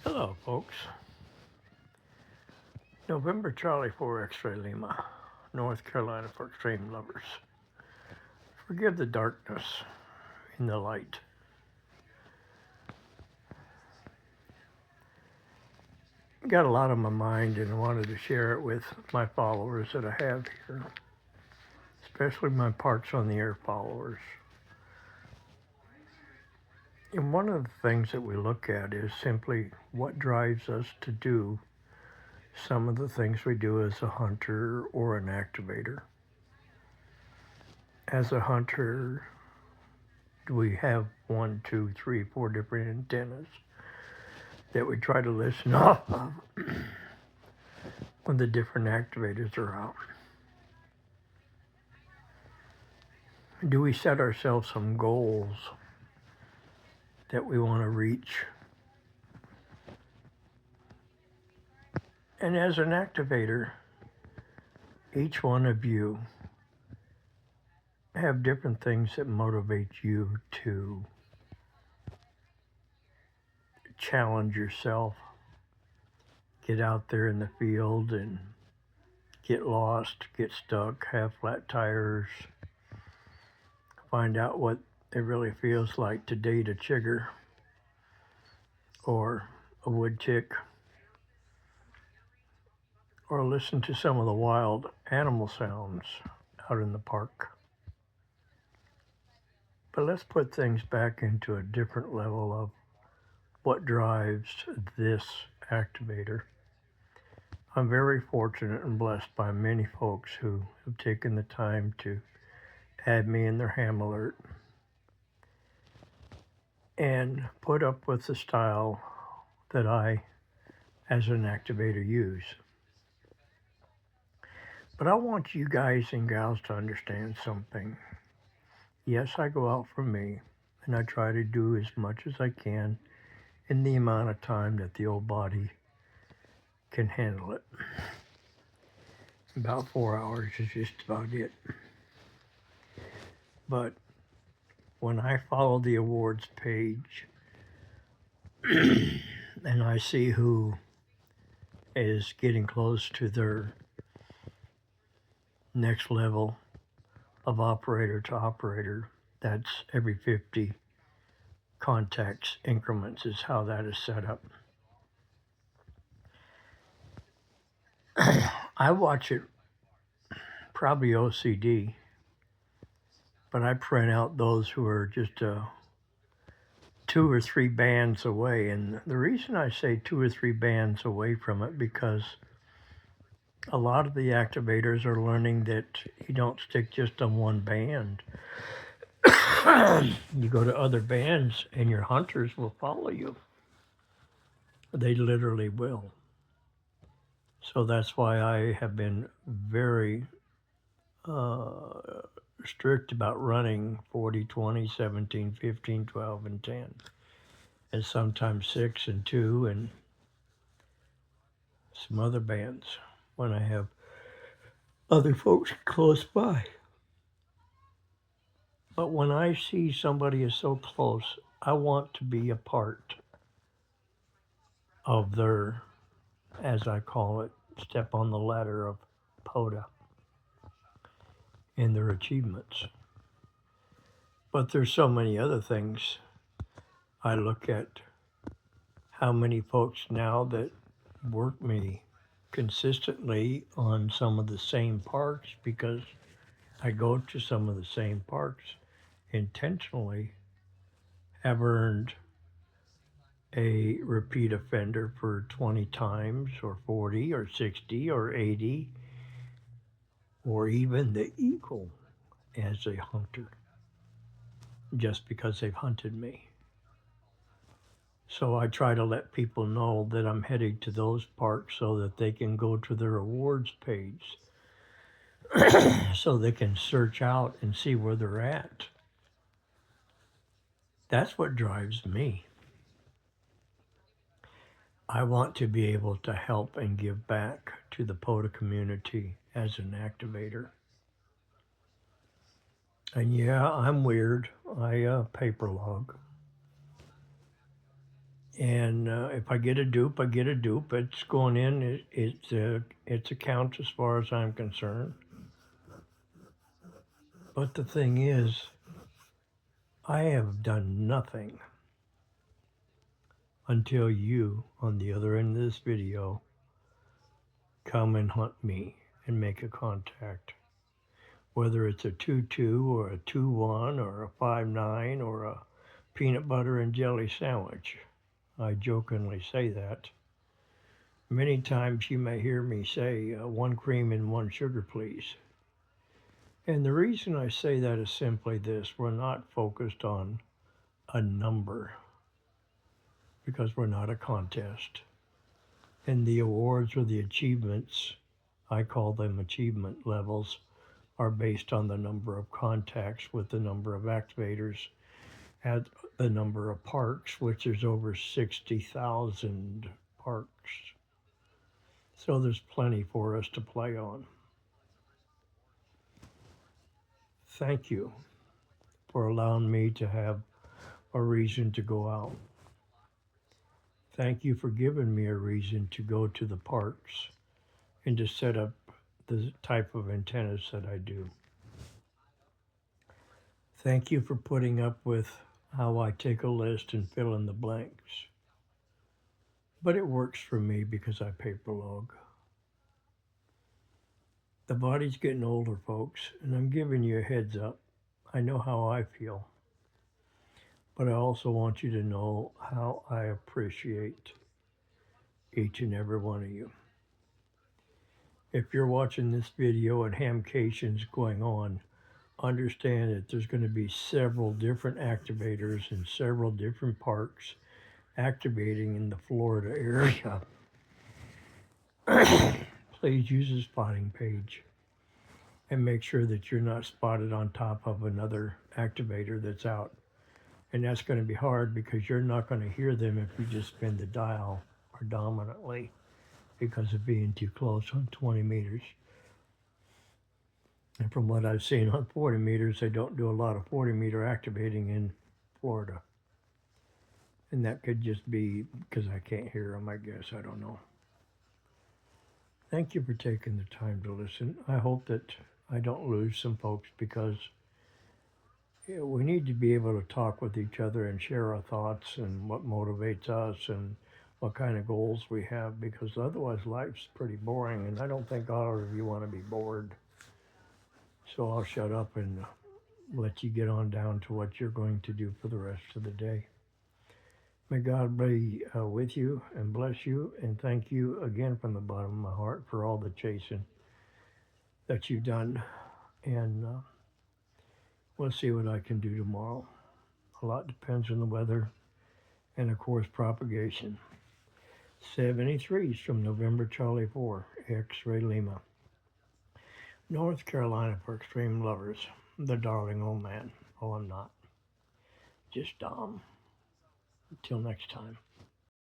Hello, folks. November Charlie 4 X-ray Lima, North Carolina for extreme lovers. Forgive the darkness in the light. Got a lot on my mind and wanted to share it with my followers that I have here, especially my Parts on the Air followers. And one of the things that we look at is simply what drives us to do some of the things we do as a hunter or an activator. As a hunter, we have 1, 2, 3, 4 different antennas that we try to listen off of when the different activators are out. Do we set ourselves some goals that we want to reach? And as an activator, each one of you have different things that motivate you to challenge yourself, get out there in the field and get lost, get stuck, have flat tires, find out what it really feels like to date a chigger or a wood chick, or listen to some of the wild animal sounds out in the park. But let's put things back into a different level of what drives this activator. I'm very fortunate and blessed by many folks who have taken the time to add me in their ham alert and put up with the style that I, as an activator, use. But I want you guys and gals to understand something. Yes, I go out for me, and I try to do as much as I can in the amount of time that the old body can handle it. About 4 hours is just about it. But when I follow the awards page and I see who is getting close to their next level of operator to operator, that's every 50 contacts increments is how that is set up. I watch it probably OCD, but I print out those who are just 2 or 3 bands away. And the reason I say 2 or 3 bands away from it, because a lot of the activators are learning that you don't stick just on one band. You go to other bands and your hunters will follow you. They literally will. So that's why I have been very strict about running 40, 20, 17, 15, 12, and 10. And sometimes 6 and 2 and some other bands when I have other folks close by. But when I see somebody is so close, I want to be a part of their, as I call it, step on the ladder of POTA and their achievements. But there's so many other things. I look at how many folks now that work me consistently on some of the same parks, because I go to some of the same parks intentionally, have earned a repeat offender for 20 times or 40 or 60 or 80, or even the equal as a hunter, just because they've hunted me. So I try to let people know that I'm headed to those parks so that they can go to their awards page so they can search out and see where they're at. That's what drives me. I want to be able to help and give back to the POTA community as an activator. And yeah, I'm weird. I paper log. And if I get a dupe, I get a dupe. It's going in. It's a count as far as I'm concerned. But the thing is, I have done nothing until you, on the other end of this video, come and hunt me and make a contact. Whether it's a 2-2 or a 2-1 or a 5-9 or a peanut butter and jelly sandwich. I jokingly say that. Many times you may hear me say 1 cream and 1 sugar, please. And the reason I say that is simply this: we're not focused on a number because we're not a contest. And the awards or the achievements, I call them achievement levels, are based on the number of contacts with the number of activators at the number of parks, which is over 60,000 parks. So there's plenty for us to play on. Thank you for allowing me to have a reason to go out. Thank you for giving me a reason to go to the parks and to set up the type of antennas that I do. Thank you for putting up with how I take a list and fill in the blanks. But it works for me because I paper log. The body's getting older, folks, and I'm giving you a heads up. I know how I feel. But I also want you to know how I appreciate each and every one of you. If you're watching this video and hamcation's going on, understand that there's going to be several different activators in several different parks activating in the Florida area. Please use a spotting page and make sure that you're not spotted on top of another activator that's out. And that's going to be hard because you're not going to hear them if you just spin the dial predominantly because of being too close on 20 meters. And from what I've seen on 40 meters, they don't do a lot of 40 meter activating in Florida. And that could just be because I can't hear them, I guess. I don't know. Thank you for taking the time to listen. I hope that I don't lose some folks because we need to be able to talk with each other and share our thoughts and what motivates us and what kind of goals we have, because otherwise life's pretty boring, and I don't think all of you want to be bored. So I'll shut up and let you get on down to what you're going to do for the rest of the day. May God be with you and bless you, and thank you again from the bottom of my heart for all the chasing that you've done. And we'll see what I can do tomorrow. A lot depends on the weather and, of course, propagation. 73s from November Charlie 4, X-Ray Lima. North Carolina for extreme lovers. The darling old man. Oh, I'm not. Just Dom. Until next time.